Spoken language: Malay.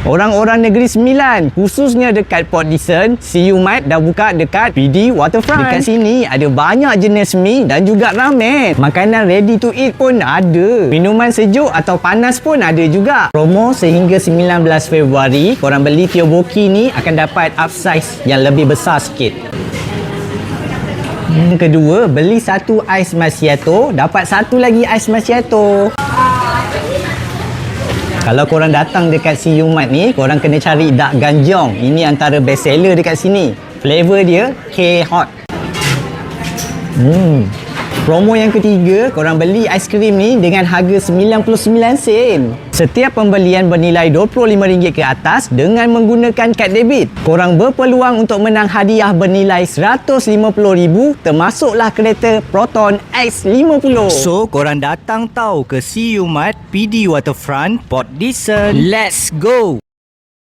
Orang-orang Negeri Sembilan, khususnya dekat Port Dickson, CU Mart dah buka dekat PD Waterfront. Dekat sini ada banyak jenis mi dan juga ramen. Makanan ready to eat pun ada. Minuman sejuk atau panas pun ada juga. Promo sehingga 19 Februari, korang beli Tteokbokki ni akan dapat upsize yang lebih besar sikit. Yang kedua, beli satu ais macchiato, dapat satu lagi ais macchiato. Kalau korang datang dekat CU Mart ni, korang kena cari Dak Ganjong. Ini antara best seller dekat sini. Flavor dia K-Hot. Promo yang ketiga, korang beli aiskrim ni dengan harga 99 sen. Setiap pembelian bernilai RM25 ke atas dengan menggunakan kad debit, korang berpeluang untuk menang hadiah bernilai RM150,000 termasuklah kereta Proton X50. So, korang datang tau ke CU Mart PD Waterfront Port Dickson. Let's go!